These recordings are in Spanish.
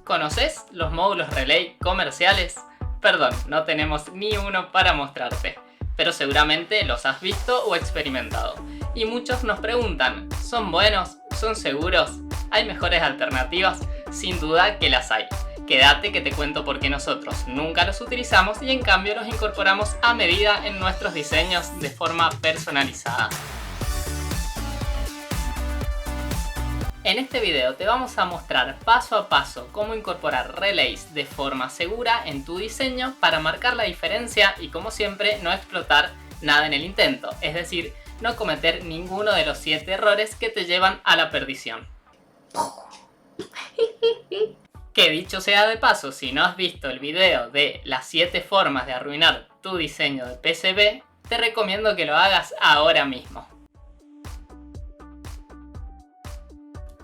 ¿Conoces los módulos relay comerciales? Perdón, no tenemos ni uno para mostrarte, pero seguramente los has visto o experimentado. Y muchos nos preguntan, ¿son buenos? ¿Son seguros? ¿Hay mejores alternativas? Sin duda que las hay. Quédate que te cuento por qué nosotros nunca los utilizamos y en cambio los incorporamos a medida en nuestros diseños de forma personalizada. En este video te vamos a mostrar paso a paso cómo incorporar relays de forma segura en tu diseño para marcar la diferencia y, como siempre, no explotar nada en el intento, es decir, no cometer ninguno de los 7 errores que te llevan a la perdición. Que dicho sea de paso, si no has visto el video de las 7 formas de arruinar tu diseño de PCB, te recomiendo que lo hagas ahora mismo.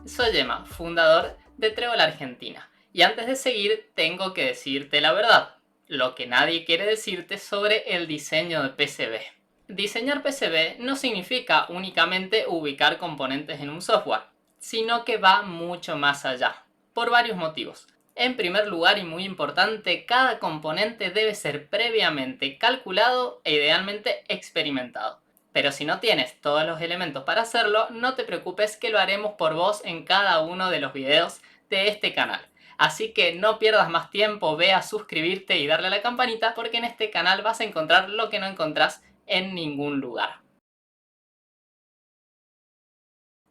Soy Emma, fundador de Trébol Argentina, y antes de seguir tengo que decirte la verdad, lo que nadie quiere decirte sobre el diseño de PCB. Diseñar PCB no significa únicamente ubicar componentes en un software, sino que va mucho más allá, por varios motivos. En primer lugar, y muy importante, cada componente debe ser previamente calculado e idealmente experimentado. Pero si no tienes todos los elementos para hacerlo, no te preocupes que lo haremos por vos en cada uno de los videos de este canal. Así que no pierdas más tiempo, ve a suscribirte y darle a la campanita porque en este canal vas a encontrar lo que no encontrás en ningún lugar.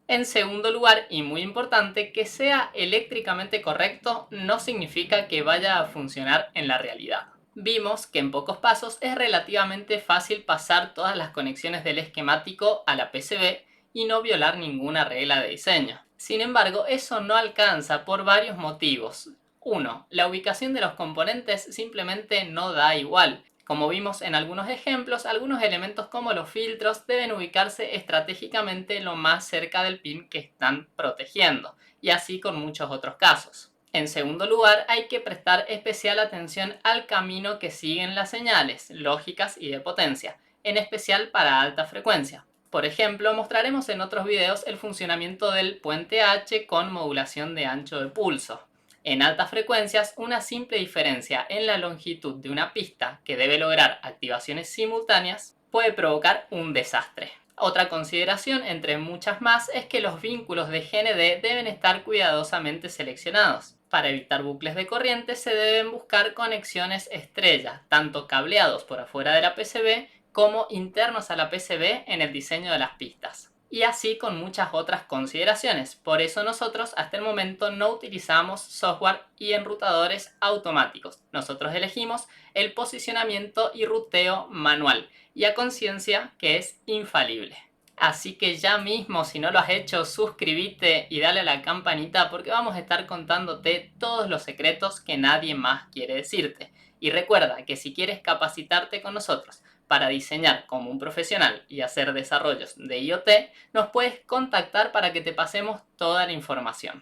En segundo lugar, y muy importante, que sea eléctricamente correcto no significa que vaya a funcionar en la realidad. Vimos que en pocos pasos es relativamente fácil pasar todas las conexiones del esquemático a la PCB y no violar ninguna regla de diseño. Sin embargo, eso no alcanza por varios motivos. 1. La ubicación de los componentes simplemente no da igual. Como vimos en algunos ejemplos, algunos elementos como los filtros deben ubicarse estratégicamente lo más cerca del pin que están protegiendo, y así con muchos otros casos. En segundo lugar, hay que prestar especial atención al camino que siguen las señales, lógicas y de potencia, en especial para alta frecuencia. Por ejemplo, mostraremos en otros videos el funcionamiento del puente H con modulación de ancho de pulso. En altas frecuencias, una simple diferencia en la longitud de una pista que debe lograr activaciones simultáneas puede provocar un desastre. Otra consideración, entre muchas más, es que los vínculos de GND deben estar cuidadosamente seleccionados. Para evitar bucles de corriente se deben buscar conexiones estrella, tanto cableados por afuera de la PCB como internos a la PCB en el diseño de las pistas. Y así con muchas otras consideraciones. Por eso nosotros hasta el momento no utilizamos software y enrutadores automáticos. Nosotros elegimos el posicionamiento y ruteo manual y a conciencia que es infalible. Así que ya mismo, si no lo has hecho, suscríbete y dale a la campanita porque vamos a estar contándote todos los secretos que nadie más quiere decirte. Y recuerda que si quieres capacitarte con nosotros para diseñar como un profesional y hacer desarrollos de IoT, nos puedes contactar para que te pasemos toda la información.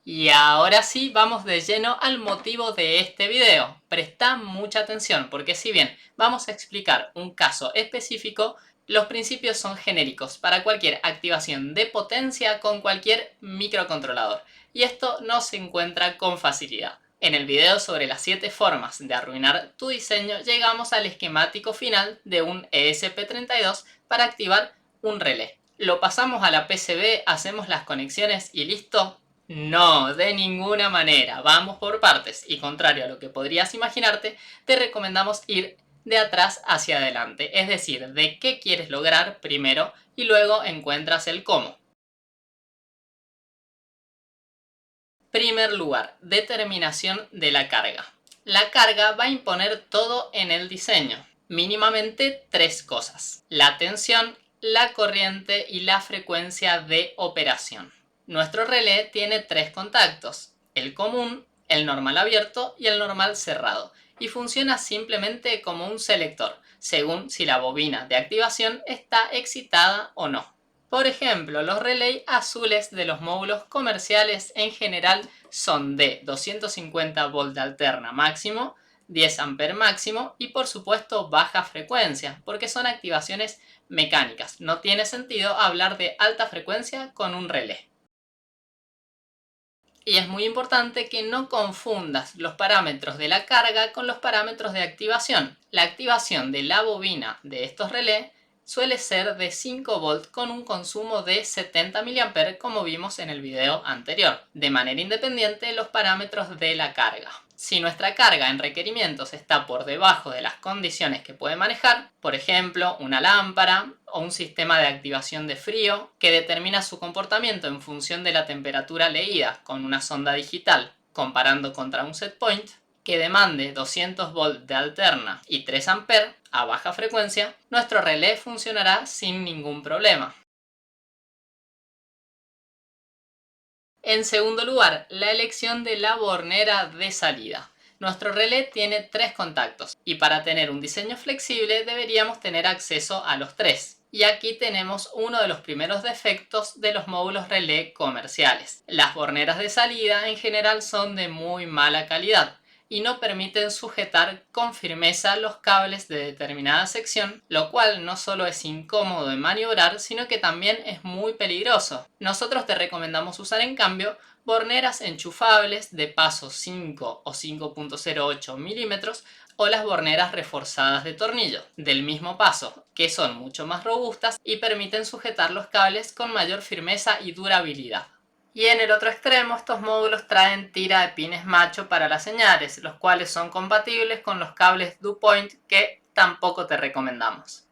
Y ahora sí, vamos de lleno al motivo de este video. Presta mucha atención porque si bien vamos a explicar un caso específico, los principios son genéricos para cualquier activación de potencia con cualquier microcontrolador. Y esto no se encuentra con facilidad. En el video sobre las 7 formas de arruinar tu diseño, llegamos al esquemático final de un ESP32 para activar un relé. Lo pasamos a la PCB, hacemos las conexiones y listo. No, de ninguna manera, vamos por partes y contrario a lo que podrías imaginarte, te recomendamos ir de atrás hacia adelante, es decir, de qué quieres lograr primero y luego encuentras el cómo. Primer lugar, determinación de la carga. La carga va a imponer todo en el diseño, mínimamente 3 cosas: la tensión, la corriente y la frecuencia de operación. Nuestro relé tiene 3 contactos, el común, el normal abierto y el normal cerrado, y funciona simplemente como un selector, según si la bobina de activación está excitada o no. Por ejemplo, los relés azules de los módulos comerciales en general son de 250 volt de alterna máximo, 10 ampere máximo y por supuesto baja frecuencia, porque son activaciones mecánicas. No tiene sentido hablar de alta frecuencia con un relé. Y es muy importante que no confundas los parámetros de la carga con los parámetros de activación. La activación de la bobina de estos relés suele ser de 5 volts con un consumo de 70 mA como vimos en el video anterior. De manera independiente los parámetros de la carga. Si nuestra carga en requerimientos está por debajo de las condiciones que puede manejar, por ejemplo una lámpara o un sistema de activación de frío que determina su comportamiento en función de la temperatura leída con una sonda digital comparando contra un set point, que demande 200 volts de alterna y 3 A a baja frecuencia, nuestro relé funcionará sin ningún problema. En segundo lugar, la elección de la bornera de salida. Nuestro relé tiene 3 contactos y para tener un diseño flexible deberíamos tener acceso a los 3. Y aquí tenemos uno de los primeros defectos de los módulos relé comerciales. Las borneras de salida en general son de muy mala calidad y no permiten sujetar con firmeza los cables de determinada sección, lo cual no solo es incómodo de maniobrar, sino que también es muy peligroso. Nosotros te recomendamos usar en cambio borneras enchufables de paso 5 o 5.08 milímetros o las borneras reforzadas de tornillo del mismo paso, que son mucho más robustas y permiten sujetar los cables con mayor firmeza y durabilidad. Y en el otro extremo estos módulos traen tira de pines macho para las señales, los cuales son compatibles con los cables DuPont que tampoco te recomendamos.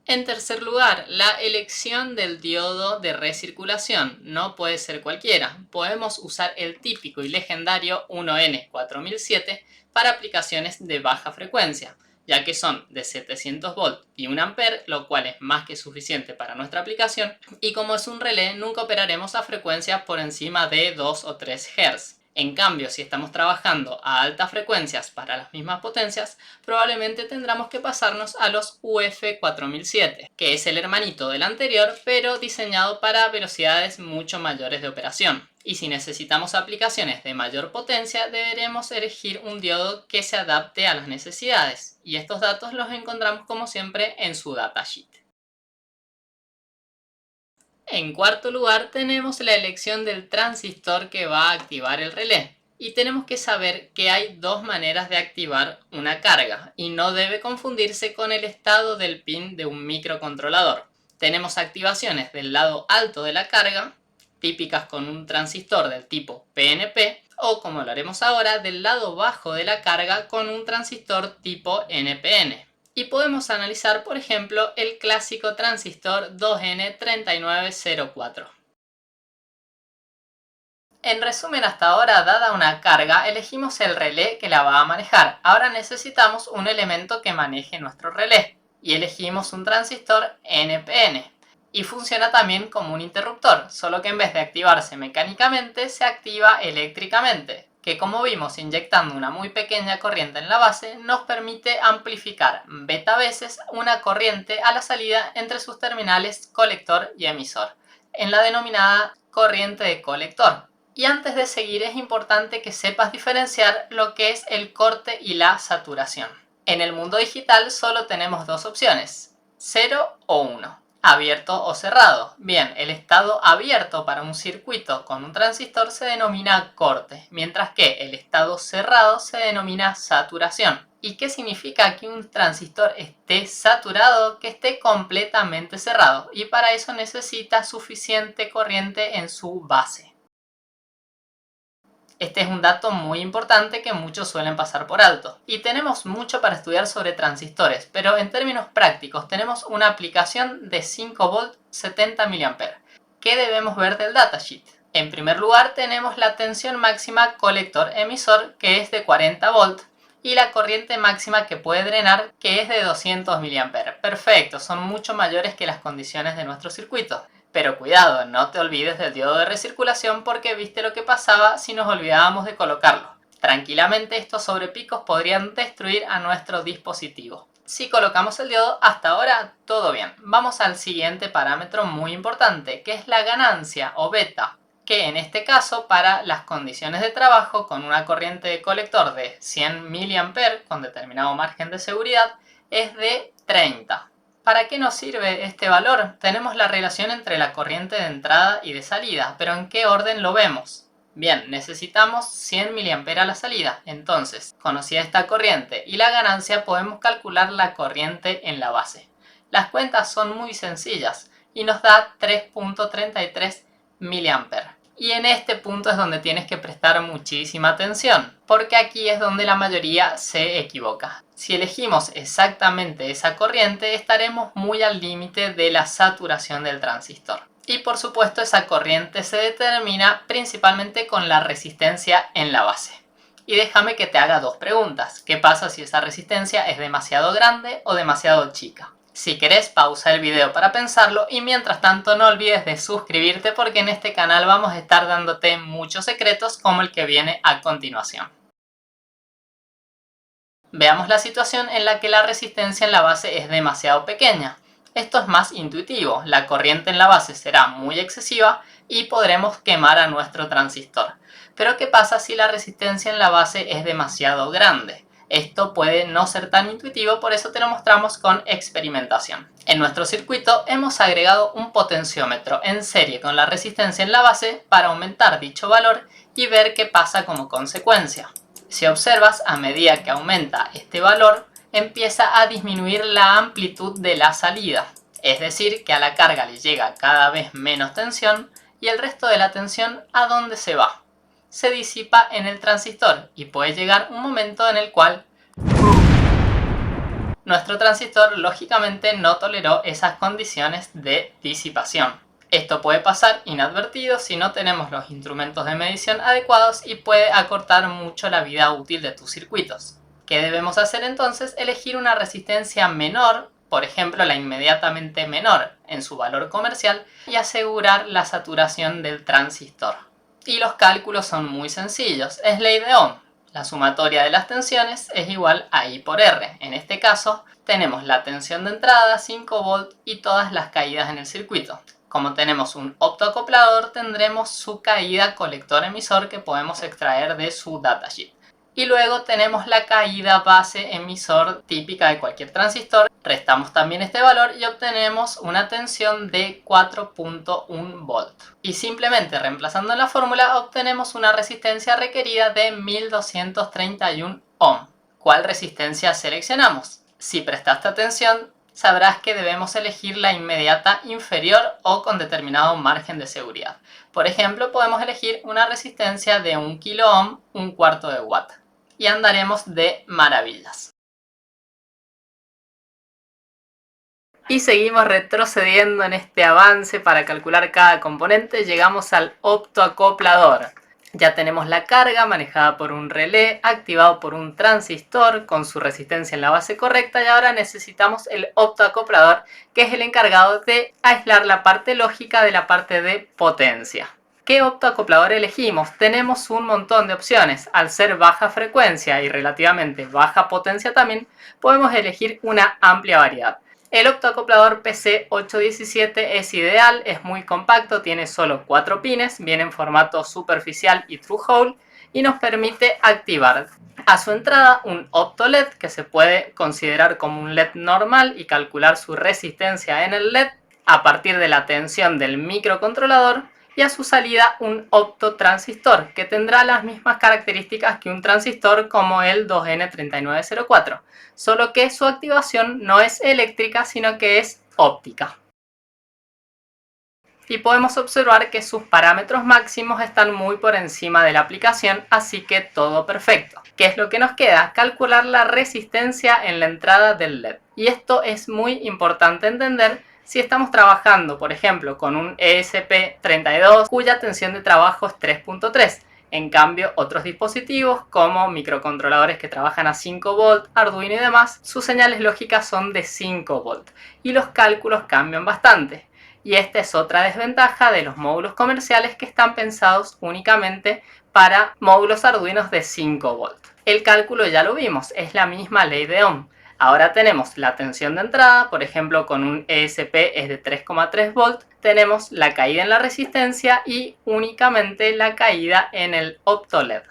En tercer lugar, la elección del diodo de recirculación. No puede ser cualquiera. Podemos usar el típico y legendario 1N4007 para aplicaciones de baja frecuencia, ya que son de 700 volts y 1 ampere, lo cual es más que suficiente para nuestra aplicación, y como es un relé nunca operaremos a frecuencias por encima de 2 o 3 Hz. En cambio, si estamos trabajando a altas frecuencias para las mismas potencias, probablemente tendremos que pasarnos a los UF4007, que es el hermanito del anterior, pero diseñado para velocidades mucho mayores de operación. Y si necesitamos aplicaciones de mayor potencia, deberemos elegir un diodo que se adapte a las necesidades. Y estos datos los encontramos como siempre en su datasheet. En cuarto lugar tenemos la elección del transistor que va a activar el relé. Y tenemos que saber que hay dos maneras de activar una carga y no debe confundirse con el estado del pin de un microcontrolador. Tenemos activaciones del lado alto de la carga, típicas con un transistor del tipo PNP, o como lo haremos ahora, del lado bajo de la carga con un transistor tipo NPN. Y podemos analizar, por ejemplo, el clásico transistor 2N3904. En resumen, hasta ahora, dada una carga, elegimos el relé que la va a manejar. Ahora necesitamos un elemento que maneje nuestro relé y elegimos un transistor NPN. Y funciona también como un interruptor, solo que en vez de activarse mecánicamente, se activa eléctricamente, que como vimos inyectando una muy pequeña corriente en la base, nos permite amplificar beta veces una corriente a la salida entre sus terminales colector y emisor, en la denominada corriente de colector. Y antes de seguir es importante que sepas diferenciar lo que es el corte y la saturación. En el mundo digital solo tenemos dos opciones, 0 o 1. Abierto o cerrado. Bien, el estado abierto para un circuito con un transistor se denomina corte, mientras que el estado cerrado se denomina saturación. ¿Y qué significa que un transistor esté saturado? Que esté completamente cerrado, y para eso necesita suficiente corriente en su base. Este es un dato muy importante que muchos suelen pasar por alto. Y tenemos mucho para estudiar sobre transistores, pero en términos prácticos tenemos una aplicación de 5 volts 70 mA. ¿Qué debemos ver del datasheet? En primer lugar tenemos la tensión máxima colector-emisor, que es de 40 volts, y la corriente máxima que puede drenar, que es de 200 mA. Perfecto, son mucho mayores que las condiciones de nuestro circuito. Pero cuidado, no te olvides del diodo de recirculación porque viste lo que pasaba si nos olvidábamos de colocarlo. Tranquilamente estos sobrepicos podrían destruir a nuestro dispositivo. Si colocamos el diodo, hasta ahora todo bien. Vamos al siguiente parámetro muy importante, que es la ganancia o beta, que en este caso para las condiciones de trabajo con una corriente de colector de 100 mA con determinado margen de seguridad es de 30. ¿Para qué nos sirve este valor? Tenemos la relación entre la corriente de entrada y de salida, pero ¿en qué orden lo vemos? Bien, necesitamos 100 mA a la salida, entonces, conocida esta corriente y la ganancia, podemos calcular la corriente en la base. Las cuentas son muy sencillas y nos da 3.33 mA. Y en este punto es donde tienes que prestar muchísima atención, porque aquí es donde la mayoría se equivoca. Si elegimos exactamente esa corriente, estaremos muy al límite de la saturación del transistor. Y por supuesto, esa corriente se determina principalmente con la resistencia en la base. Y déjame que te haga dos preguntas. ¿Qué pasa si esa resistencia es demasiado grande o demasiado chica? Si querés, pausa el video para pensarlo y mientras tanto no olvides de suscribirte porque en este canal vamos a estar dándote muchos secretos como el que viene a continuación. Veamos la situación en la que la resistencia en la base es demasiado pequeña. Esto es más intuitivo, la corriente en la base será muy excesiva y podremos quemar a nuestro transistor. Pero ¿qué pasa si la resistencia en la base es demasiado grande? Esto puede no ser tan intuitivo, por eso te lo mostramos con experimentación. En nuestro circuito hemos agregado un potenciómetro en serie con la resistencia en la base para aumentar dicho valor y ver qué pasa como consecuencia. Si observas, a medida que aumenta este valor, empieza a disminuir la amplitud de la salida. Es decir, que a la carga le llega cada vez menos tensión y el resto de la tensión, ¿a dónde se va? Se disipa en el transistor y puede llegar un momento en el cual nuestro transistor lógicamente no toleró esas condiciones de disipación. Esto puede pasar inadvertido si no tenemos los instrumentos de medición adecuados y puede acortar mucho la vida útil de tus circuitos. ¿Qué debemos hacer entonces? Elegir una resistencia menor, por ejemplo la inmediatamente menor en su valor comercial, y asegurar la saturación del transistor. Y los cálculos son muy sencillos, es ley de Ohm. La sumatoria de las tensiones es igual a I por R. En este caso tenemos la tensión de entrada, 5 volts y todas las caídas en el circuito. Como tenemos un optoacoplador, tendremos su caída colector-emisor que podemos extraer de su datasheet. Y luego tenemos la caída base-emisor típica de cualquier transistor. Restamos también este valor y obtenemos una tensión de 4.1 volt. Y simplemente reemplazando la fórmula obtenemos una resistencia requerida de 1231 ohm. ¿Cuál resistencia seleccionamos? Si prestaste atención, sabrás que debemos elegir la inmediata inferior o con determinado margen de seguridad. Por ejemplo, podemos elegir una resistencia de 1 kilo ohm, un cuarto de watt. Y andaremos de maravillas. Y seguimos retrocediendo en este avance para calcular cada componente. Llegamos al optoacoplador. Ya tenemos la carga manejada por un relé, activado por un transistor con su resistencia en la base correcta, y ahora necesitamos el optoacoplador, que es el encargado de aislar la parte lógica de la parte de potencia. ¿Qué optoacoplador elegimos? Tenemos un montón de opciones. Al ser baja frecuencia y relativamente baja potencia también, podemos elegir una amplia variedad. El optoacoplador PC817 es ideal, es muy compacto, tiene solo 4 pines, viene en formato superficial y through hole y nos permite activar a su entrada un opto LED que se puede considerar como un LED normal y calcular su resistencia en el LED a partir de la tensión del microcontrolador, y a su salida un optotransistor que tendrá las mismas características que un transistor como el 2N3904, solo que su activación no es eléctrica sino que es óptica. Y podemos observar que sus parámetros máximos están muy por encima de la aplicación, así que todo perfecto. ¿Qué es lo que nos queda? Calcular la resistencia en la entrada del LED. Y esto es muy importante entender si estamos trabajando, por ejemplo, con un ESP32 cuya tensión de trabajo es 3.3. En cambio, otros dispositivos como microcontroladores que trabajan a 5 volt, Arduino y demás, sus señales lógicas son de 5 volt y los cálculos cambian bastante. Y esta es otra desventaja de los módulos comerciales que están pensados únicamente para módulos Arduinos de 5 volt. El cálculo ya lo vimos, es la misma ley de Ohm. Ahora tenemos la tensión de entrada, por ejemplo con un ESP es de 3,3 volt, tenemos la caída en la resistencia y únicamente la caída en el opto LED.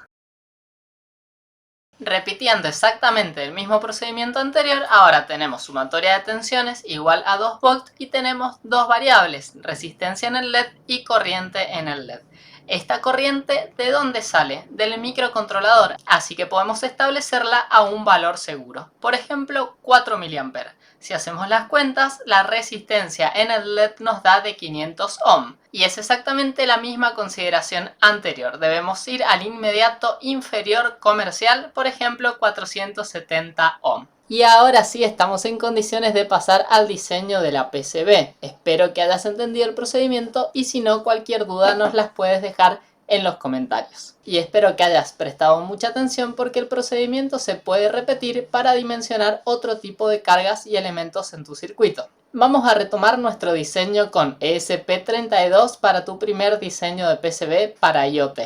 Repitiendo exactamente el mismo procedimiento anterior, ahora tenemos sumatoria de tensiones igual a 2 volts y tenemos dos variables, resistencia en el LED y corriente en el LED. Esta corriente, ¿de dónde sale? Del microcontrolador, así que podemos establecerla a un valor seguro, por ejemplo 4 mA. Si hacemos las cuentas, la resistencia en el LED nos da de 500 ohm. Y es exactamente la misma consideración anterior. Debemos ir al inmediato inferior comercial, por ejemplo 470 ohm. Y ahora sí estamos en condiciones de pasar al diseño de la PCB. Espero que hayas entendido el procedimiento y si no, cualquier duda nos las puedes dejar en los comentarios. Y espero que hayas prestado mucha atención porque el procedimiento se puede repetir para dimensionar otro tipo de cargas y elementos en tu circuito. Vamos a retomar nuestro diseño con ESP32 para tu primer diseño de PCB para IoT.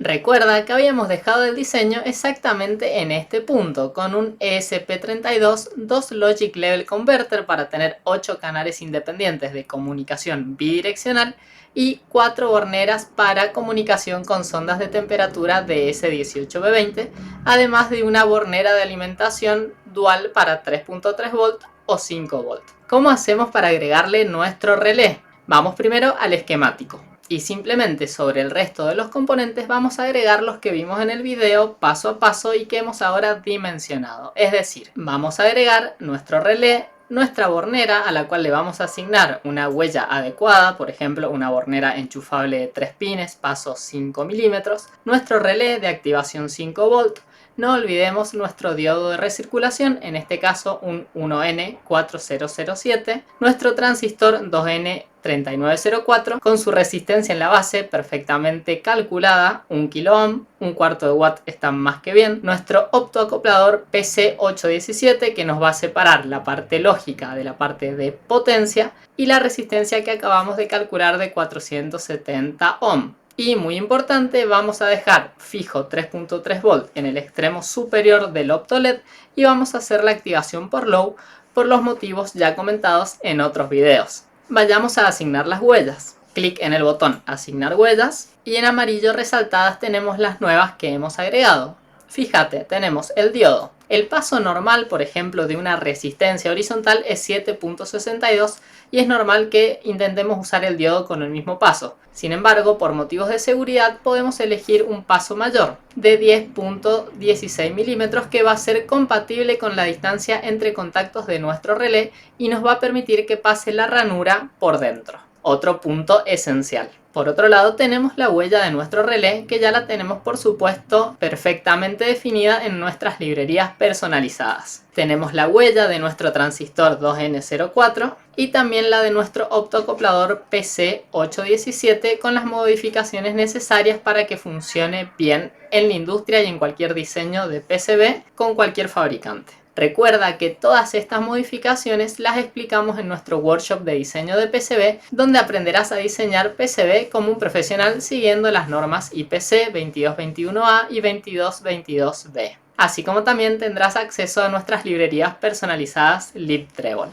Recuerda que habíamos dejado el diseño exactamente en este punto, con un ESP32 2 Logic Level Converter para tener 8 canales independientes de comunicación bidireccional y 4 borneras para comunicación con sondas de temperatura DS18B20, además de una bornera de alimentación dual para 3.3 volt o 5 volt. ¿Cómo hacemos para agregarle nuestro relé? Vamos primero al esquemático. Y simplemente sobre el resto de los componentes vamos a agregar los que vimos en el video paso a paso y que hemos ahora dimensionado. Es decir, vamos a agregar nuestro relé, nuestra bornera a la cual le vamos a asignar una huella adecuada, por ejemplo una bornera enchufable de 3 pines, paso 5 milímetros, nuestro relé de activación 5 volt, no olvidemos nuestro diodo de recirculación, en este caso un 1N4007, nuestro transistor 2N3904 con su resistencia en la base perfectamente calculada, 1 kΩ, un cuarto de watt está más que bien, nuestro optoacoplador PC817 que nos va a separar la parte lógica de la parte de potencia y la resistencia que acabamos de calcular de 470 ohm. Y muy importante, vamos a dejar fijo 3.3 volt en el extremo superior del OptoLED y vamos a hacer la activación por low por los motivos ya comentados en otros videos. Vayamos a asignar las huellas. Clic en el botón asignar huellas y en amarillo resaltadas tenemos las nuevas que hemos agregado. Fíjate, tenemos el diodo. El paso normal, por ejemplo, de una resistencia horizontal es 7.62 y es normal que intentemos usar el diodo con el mismo paso. Sin embargo, por motivos de seguridad podemos elegir un paso mayor de 10.16 milímetros que va a ser compatible con la distancia entre contactos de nuestro relé y nos va a permitir que pase la ranura por dentro. Otro punto esencial. Por otro lado tenemos la huella de nuestro relé que ya la tenemos por supuesto perfectamente definida en nuestras librerías personalizadas. Tenemos la huella de nuestro transistor 2N04 y también la de nuestro optoacoplador PC817 con las modificaciones necesarias para que funcione bien en la industria y en cualquier diseño de PCB con cualquier fabricante. Recuerda que todas estas modificaciones las explicamos en nuestro workshop de diseño de PCB, donde aprenderás a diseñar PCB como un profesional siguiendo las normas IPC 2221A y 2222B. Así como también tendrás acceso a nuestras librerías personalizadas libtreble.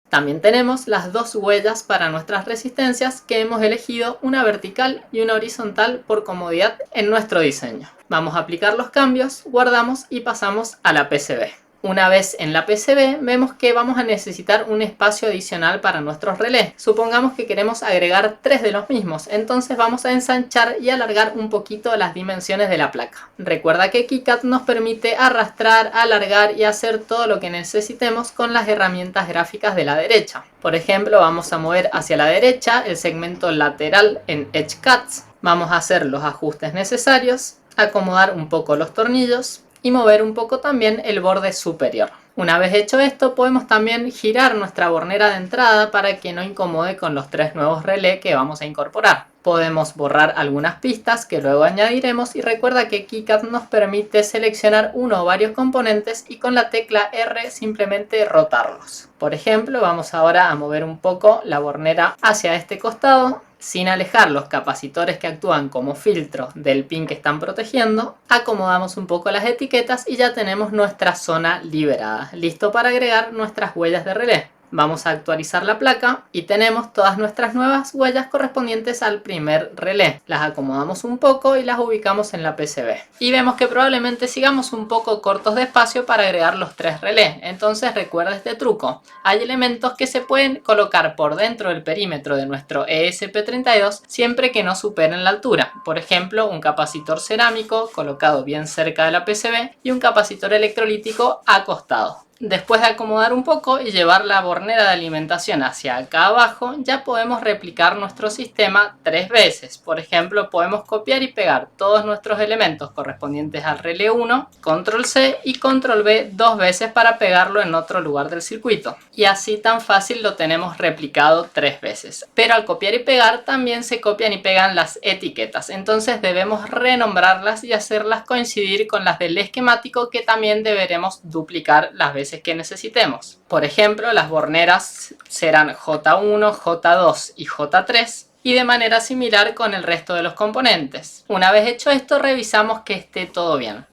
También tenemos las dos huellas para nuestras resistencias que hemos elegido una vertical y una horizontal por comodidad en nuestro diseño. Vamos a aplicar los cambios, guardamos y pasamos a la PCB. Una vez en la PCB vemos que vamos a necesitar un espacio adicional para nuestros relés. Supongamos que queremos agregar 3 de los mismos, entonces vamos a ensanchar y alargar un poquito las dimensiones de la placa. Recuerda que KiCad nos permite arrastrar, alargar y hacer todo lo que necesitemos con las herramientas gráficas de la derecha. Por ejemplo, vamos a mover hacia la derecha el segmento lateral en Edge Cuts. Vamos a hacer los ajustes necesarios, acomodar un poco los tornillos y mover un poco también el borde superior. Una vez hecho esto, podemos también girar nuestra bornera de entrada para que no incomode con los 3 nuevos relés que vamos a incorporar. Podemos borrar algunas pistas que luego añadiremos y recuerda que KiCad nos permite seleccionar uno o varios componentes y con la tecla R simplemente rotarlos. Por ejemplo, vamos ahora a mover un poco la bornera hacia este costado sin alejar los capacitores que actúan como filtro del pin que están protegiendo. Acomodamos un poco las etiquetas y ya tenemos nuestra zona liberada, listo para agregar nuestras huellas de relé. Vamos a actualizar la placa y tenemos todas nuestras nuevas huellas correspondientes al primer relé. Las acomodamos un poco y las ubicamos en la PCB. Y vemos que probablemente sigamos un poco cortos de espacio para agregar los 3 relés. Entonces recuerda este truco. Hay elementos que se pueden colocar por dentro del perímetro de nuestro ESP32 siempre que no superen la altura. Por ejemplo, un capacitor cerámico colocado bien cerca de la PCB y un capacitor electrolítico acostado. Después de acomodar un poco y llevar la bornera de alimentación hacia acá abajo, ya podemos replicar nuestro sistema 3 veces. Por ejemplo, podemos copiar y pegar todos nuestros elementos correspondientes al relé 1, control C y control V 2 veces para pegarlo en otro lugar del circuito. Y así tan fácil lo tenemos replicado 3 veces. Pero al copiar y pegar también se copian y pegan las etiquetas. Entonces debemos renombrarlas y hacerlas coincidir con las del esquemático, que también deberemos duplicar las veces que necesitemos. Por ejemplo, las borneras serán J1, J2 y J3 y de manera similar con el resto de los componentes. Una vez hecho esto, revisamos que esté todo bien.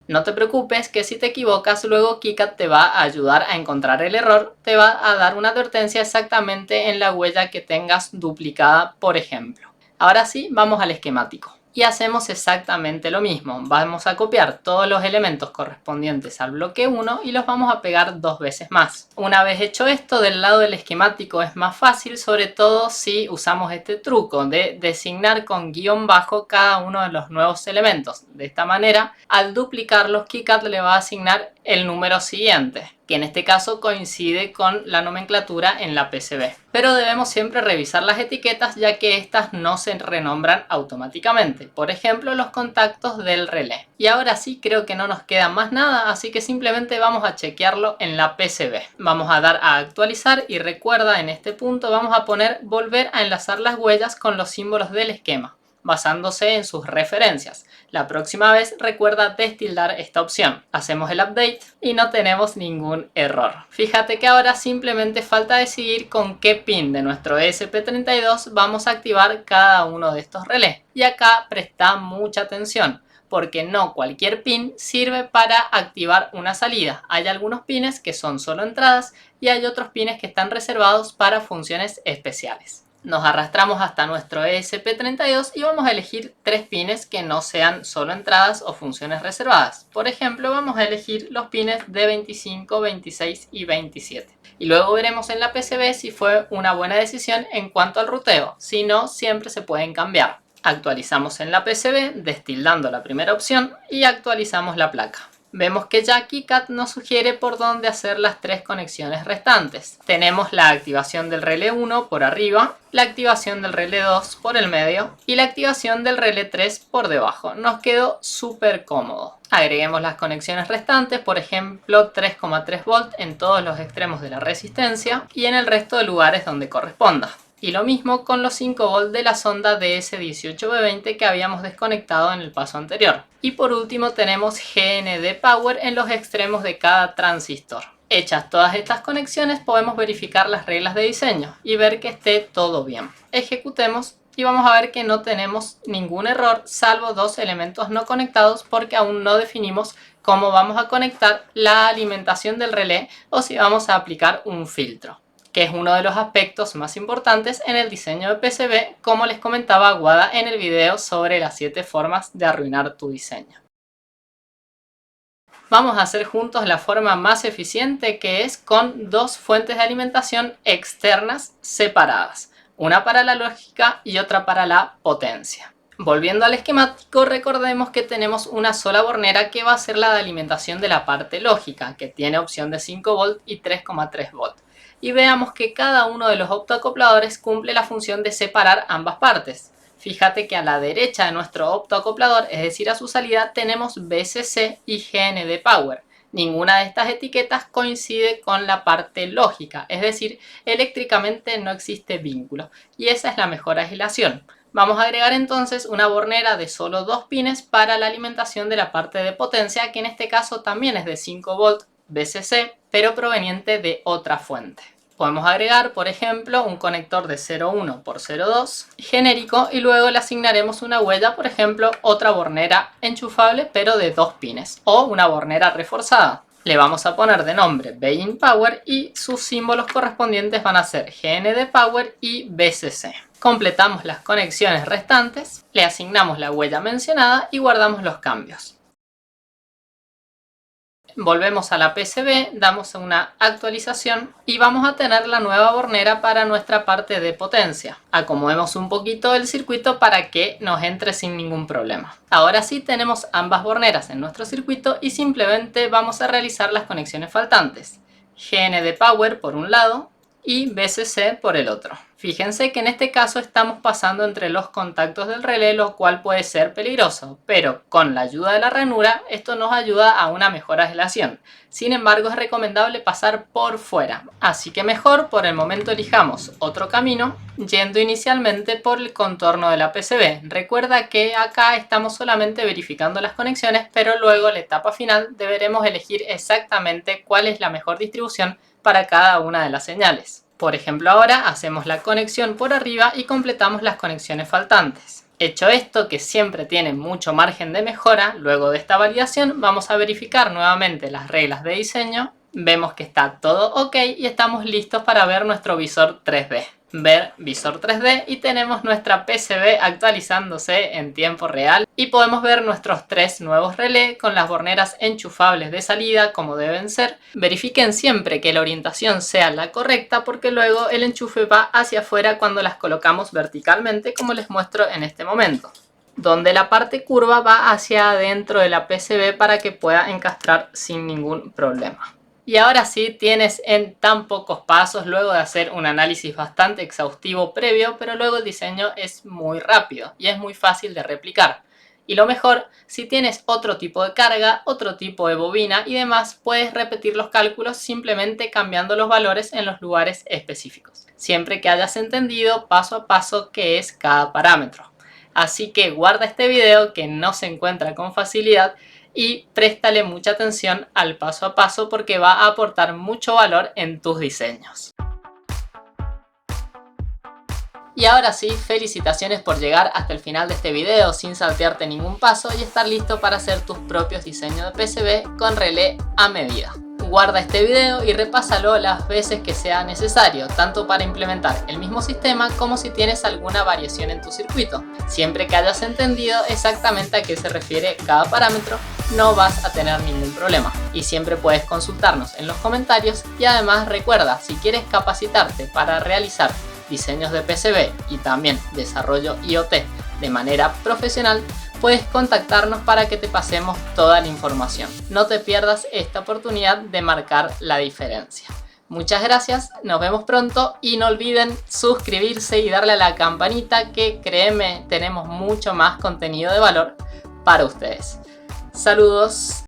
No te preocupes, que si te equivocas, luego KiCad te va a ayudar a encontrar el error, te va a dar una advertencia exactamente en la huella que tengas duplicada, por ejemplo. Ahora sí, vamos al esquemático. Y hacemos exactamente lo mismo. Vamos a copiar todos los elementos correspondientes al bloque 1 y los vamos a pegar 2 veces más. Una vez hecho esto, del lado del esquemático es más fácil, sobre todo si usamos este truco de designar con guión bajo cada uno de los nuevos elementos. De esta manera, al duplicarlos, KiCad le va a asignar el número siguiente, que en este caso coincide con la nomenclatura en la PCB. Pero debemos siempre revisar las etiquetas, ya que estas no se renombran automáticamente. Por ejemplo, los contactos del relé. Y ahora sí, creo que no nos queda más nada, así que simplemente vamos a chequearlo en la PCB. Vamos a dar a actualizar y recuerda, en este punto vamos a poner volver a enlazar las huellas con los símbolos del esquema, basándose en sus referencias. La próxima vez recuerda destildar esta opción. Hacemos el update y no tenemos ningún error. Fíjate que ahora simplemente falta decidir con qué pin de nuestro ESP32 vamos a activar cada uno de estos relés. Y acá presta mucha atención, porque no cualquier pin sirve para activar una salida. Hay algunos pines que son solo entradas y hay otros pines que están reservados para funciones especiales. Nos arrastramos hasta nuestro ESP32 y vamos a elegir 3 pines que no sean solo entradas o funciones reservadas. Por ejemplo, vamos a elegir los pines de 25, 26 y 27. Y luego veremos en la PCB si fue una buena decisión en cuanto al ruteo. Si no, siempre se pueden cambiar. Actualizamos en la PCB destildando la primera opción y actualizamos la placa. Vemos que ya KiCad nos sugiere por dónde hacer las 3 conexiones restantes. Tenemos la activación del relé 1 por arriba, la activación del relé 2 por el medio y la activación del relé 3 por debajo. Nos quedó súper cómodo. Agreguemos las conexiones restantes, por ejemplo 3,3 volt en todos los extremos de la resistencia y en el resto de lugares donde corresponda. Y lo mismo con los 5 volt de la sonda DS18B20 que habíamos desconectado en el paso anterior. Y por último tenemos GND Power en los extremos de cada transistor. Hechas todas estas conexiones, podemos verificar las reglas de diseño y ver que esté todo bien. Ejecutemos y vamos a ver que no tenemos ningún error, salvo 2 elementos no conectados, porque aún no definimos cómo vamos a conectar la alimentación del relé o si vamos a aplicar un filtro, que es uno de los aspectos más importantes en el diseño de PCB, como les comentaba Wada en el video sobre las 7 formas de arruinar tu diseño. Vamos a hacer juntos la forma más eficiente, que es con 2 fuentes de alimentación externas separadas, una para la lógica y otra para la potencia. Volviendo al esquemático, recordemos que tenemos una sola bornera que va a ser la de alimentación de la parte lógica, que tiene opción de 5 volt y 3,3 volt. Y veamos que cada uno de los optoacopladores cumple la función de separar ambas partes. Fíjate que a la derecha de nuestro optoacoplador, es decir a su salida, tenemos VCC y GND Power. Ninguna de estas etiquetas coincide con la parte lógica, es decir, eléctricamente no existe vínculo. Y esa es la mejor aislación. Vamos a agregar entonces una bornera de solo 2 pines para la alimentación de la parte de potencia, que en este caso también es de 5 volt VCC, pero proveniente de otra fuente. Podemos agregar, por ejemplo, un conector de 0,1 por 0,2 genérico y luego le asignaremos una huella, por ejemplo, otra bornera enchufable pero de 2 pines o una bornera reforzada. Le vamos a poner de nombre Beijing Power y sus símbolos correspondientes van a ser GND Power y BCC. Completamos las conexiones restantes, le asignamos la huella mencionada y guardamos los cambios. Volvemos a la PCB, damos una actualización y vamos a tener la nueva bornera para nuestra parte de potencia. Acomodemos un poquito el circuito para que nos entre sin ningún problema. Ahora sí tenemos ambas borneras en nuestro circuito y simplemente vamos a realizar las conexiones faltantes. GND Power por un lado y BCC por el otro. Fíjense que en este caso estamos pasando entre los contactos del relé, lo cual puede ser peligroso, pero con la ayuda de la ranura esto nos ayuda a una mejor aislación. Sin embargo, es recomendable pasar por fuera, así que mejor por el momento elijamos otro camino yendo inicialmente por el contorno de la PCB. Recuerda que acá estamos solamente verificando las conexiones, pero luego en la etapa final deberemos elegir exactamente cuál es la mejor distribución para cada una de las señales. Por ejemplo, ahora hacemos la conexión por arriba y completamos las conexiones faltantes. Hecho esto, que siempre tiene mucho margen de mejora, luego de esta validación vamos a verificar nuevamente las reglas de diseño. Vemos que está todo ok y estamos listos para ver nuestro visor 3D. Ver visor 3D y tenemos nuestra PCB actualizándose en tiempo real y podemos ver nuestros 3 nuevos relés con las borneras enchufables de salida como deben ser. Verifiquen siempre que la orientación sea la correcta porque luego el enchufe va hacia afuera cuando las colocamos verticalmente, como les muestro en este momento, donde la parte curva va hacia adentro de la PCB para que pueda encastrar sin ningún problema. Y ahora sí tienes en tan pocos pasos, luego de hacer un análisis bastante exhaustivo previo, pero luego el diseño es muy rápido y es muy fácil de replicar. Y lo mejor, si tienes otro tipo de carga, otro tipo de bobina y demás, puedes repetir los cálculos simplemente cambiando los valores en los lugares específicos, siempre que hayas entendido paso a paso qué es cada parámetro. Así que guarda este video que no se encuentra con facilidad y préstale mucha atención al paso a paso porque va a aportar mucho valor en tus diseños. Y ahora sí, felicitaciones por llegar hasta el final de este video sin saltearte ningún paso y estar listo para hacer tus propios diseños de PCB con relé a medida. Guarda este video y repásalo las veces que sea necesario, tanto para implementar el mismo sistema como si tienes alguna variación en tu circuito. Siempre que hayas entendido exactamente a qué se refiere cada parámetro, no vas a tener ningún problema. Y siempre puedes consultarnos en los comentarios y además recuerda, si quieres capacitarte para realizar diseños de PCB y también desarrollo IoT de manera profesional, puedes contactarnos para que te pasemos toda la información. No te pierdas esta oportunidad de marcar la diferencia. Muchas gracias, nos vemos pronto y no olviden suscribirse y darle a la campanita que créeme, tenemos mucho más contenido de valor para ustedes. Saludos.